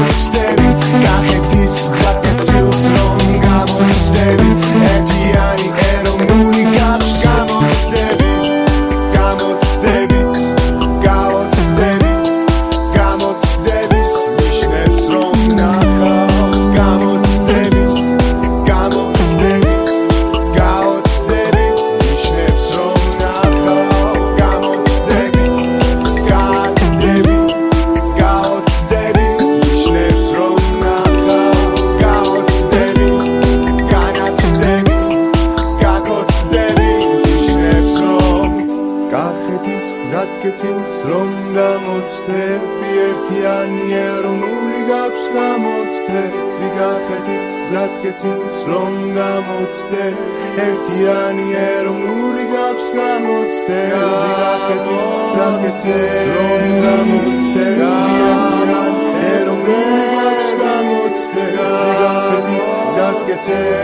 გამოცდები გახედის გზატკეცილს რომ გამოცდები ერთიანი ეროვნული გაქვს გამოცდები გამოცდების ნიშნებს რომ ნახავ გამოცდების ნიშნებს რომ ნახავ გამოცდები ნიშნებს რომ ნახავ გამოცდები გაგოცდები ნიშნებს რომ გახედის რადგეცილს რომ გამოცდები ერთიანი ეროვნული გაქვს გამოცდები გახედის რადგეცილს რომ გამოცდები ერთიანი ეროვნული გაქვს გამოცდები გახედის რადგეცილს რომ გამოცდები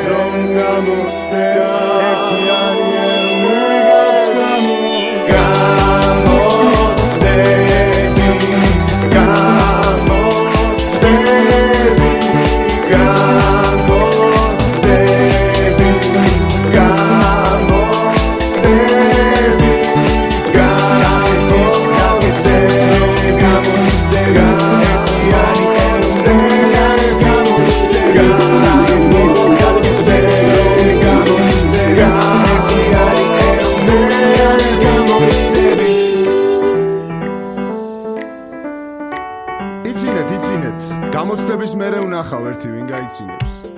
რომ გამოცდები ერთიანი ეროვნული გაქვს იცინეთ გამოცდების მერე ვნახავ ერთი ვინ გაიცინებს